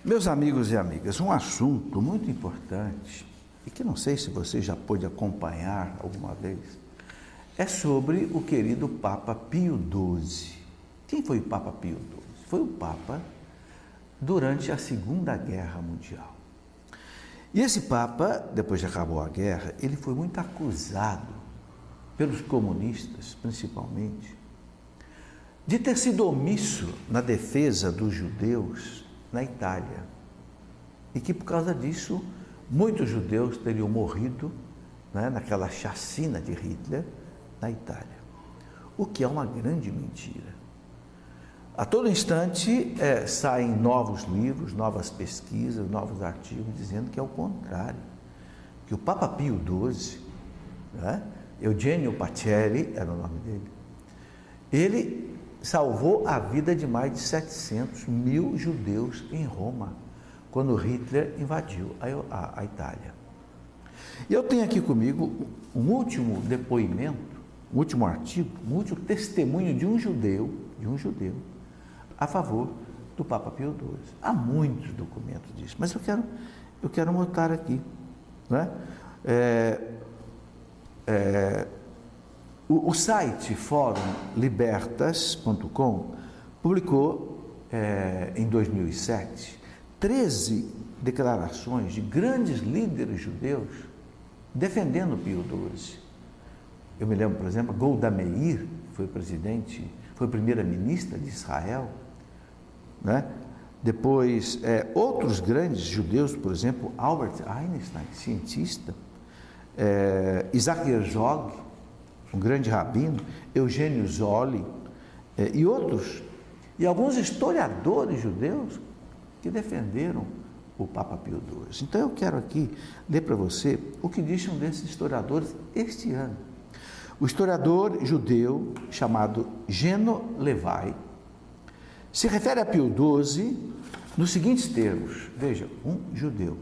Meus amigos e amigas, um assunto muito importante e que não sei se você já pôde acompanhar alguma vez, é sobre o querido Papa Pio XII. Quem foi o Papa Pio XII? Foi o Papa durante a Segunda Guerra Mundial. E esse Papa, depois que acabou a guerra, ele foi muito acusado pelos comunistas, principalmente, de ter sido omisso na defesa dos judeus na Itália, e que por causa disso muitos judeus teriam morrido, naquela chacina de Hitler na Itália, o que é uma grande mentira. A todo instante saem novos livros, novas pesquisas, novos artigos dizendo que é o contrário, que o Papa Pio XII, Eugenio Pacelli era o nome dele, ele salvou a vida de mais de 700 mil judeus em Roma, quando Hitler invadiu a Itália. E eu tenho aqui comigo um último depoimento, um último artigo, um último testemunho de um judeu a favor do Papa Pio XII. Há muitos documentos disso, mas eu quero mostrar aqui. O site forumlibertas.com publicou em 2007 13 declarações de grandes líderes judeus defendendo Pio XII. Eu me lembro, por exemplo, Golda Meir foi primeira-ministra de Israel, Depois, outros grandes judeus, por exemplo, Albert Einstein, cientista, Isaac Herzog, um grande rabino, Eugênio Zolli, e outros, e alguns historiadores judeus que defenderam o Papa Pio XII. Então eu quero aqui ler para você o que disse um desses historiadores este ano. O historiador judeu chamado Geno Levi se refere a Pio XII nos seguintes termos. Veja, um judeu.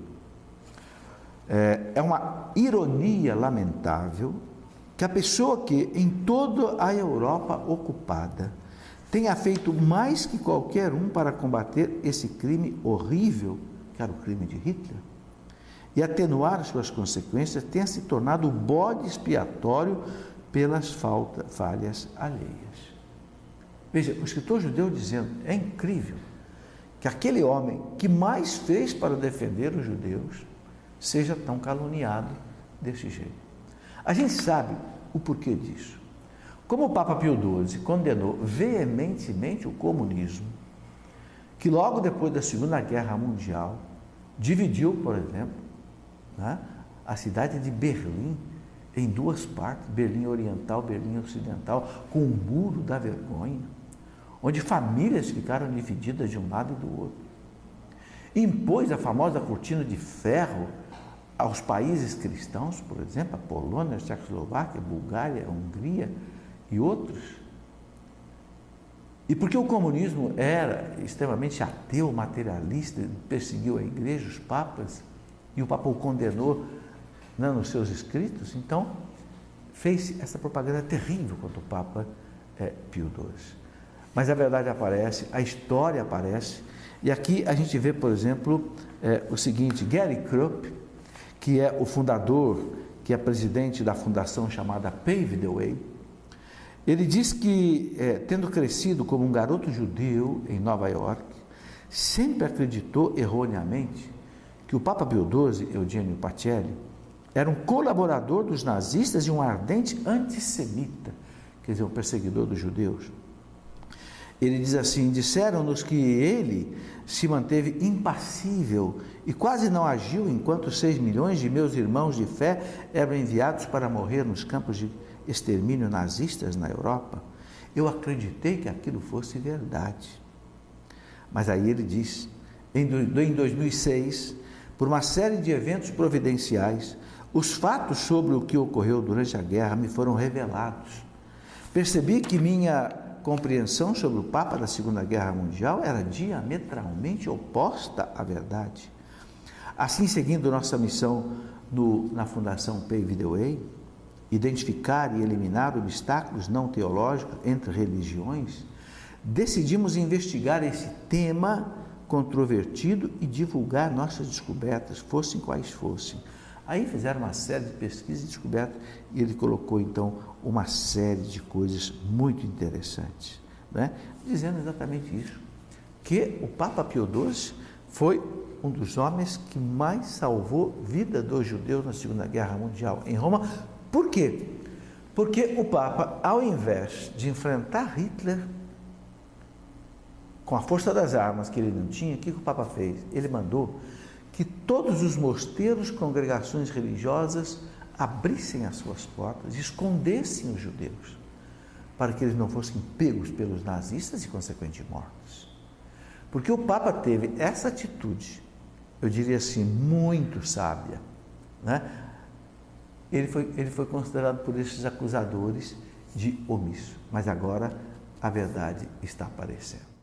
É uma ironia lamentável que a pessoa que em toda a Europa ocupada tenha feito mais que qualquer um para combater esse crime horrível, que era o crime de Hitler, e atenuar suas consequências, tenha se tornado o bode expiatório pelas falhas alheias. Veja, o escritor judeu dizendo, é incrível que aquele homem que mais fez para defender os judeus seja tão caluniado desse jeito. A gente sabe o porquê disso. Como o Papa Pio XII condenou veementemente o comunismo, que logo depois da Segunda Guerra Mundial dividiu, por exemplo, a cidade de Berlim em duas partes, Berlim Oriental, Berlim Ocidental, com o muro da vergonha, onde famílias ficaram divididas de um lado e do outro. Impôs a famosa cortina de ferro aos países cristãos, por exemplo, a Polônia, a Tchecoslováquia, a Bulgária, a Hungria e outros. E porque o comunismo era extremamente ateu, materialista, perseguiu a igreja, os papas, e o Papa o condenou nos seus escritos, então fez essa propaganda terrível contra o Papa Pio XII. Mas a verdade aparece, a história aparece, e aqui a gente vê, por exemplo, o seguinte: Gary Krupp, que é o fundador, que é presidente da fundação chamada Pave the Way, ele diz que, tendo crescido como um garoto judeu em Nova York, sempre acreditou erroneamente que o Papa Pio XII, Eugenio Pacelli, era um colaborador dos nazistas e um ardente antissemita, quer dizer, um perseguidor dos judeus. Ele diz assim: disseram-nos que ele se manteve impassível e quase não agiu enquanto 6 milhões de meus irmãos de fé eram enviados para morrer nos campos de extermínio nazistas na Europa. Eu acreditei que aquilo fosse verdade. Mas aí ele diz, em 2006, por uma série de eventos providenciais, os fatos sobre o que ocorreu durante a guerra me foram revelados. Percebi que minha compreensão sobre o Papa da Segunda Guerra Mundial era diametralmente oposta à verdade. Assim, seguindo nossa missão na Fundação Pave the Way, identificar e eliminar obstáculos não teológicos entre religiões, decidimos investigar esse tema controvertido e divulgar nossas descobertas, fossem quais fossem. Aí fizeram uma série de pesquisas e descobertas e ele colocou então uma série de coisas muito interessantes, né? Dizendo exatamente isso, que o Papa Pio XII foi um dos homens que mais salvou vida dos judeus na Segunda Guerra Mundial em Roma. Por quê? Porque o Papa, ao invés de enfrentar Hitler com a força das armas que ele não tinha, o que o Papa fez? Ele mandou que todos os mosteiros, congregações religiosas abrissem as suas portas, escondessem os judeus, para que eles não fossem pegos pelos nazistas e, consequentemente, mortos. Porque o Papa teve essa atitude, eu diria assim, muito sábia, né? Ele foi considerado por esses acusadores de omisso, mas agora a verdade está aparecendo.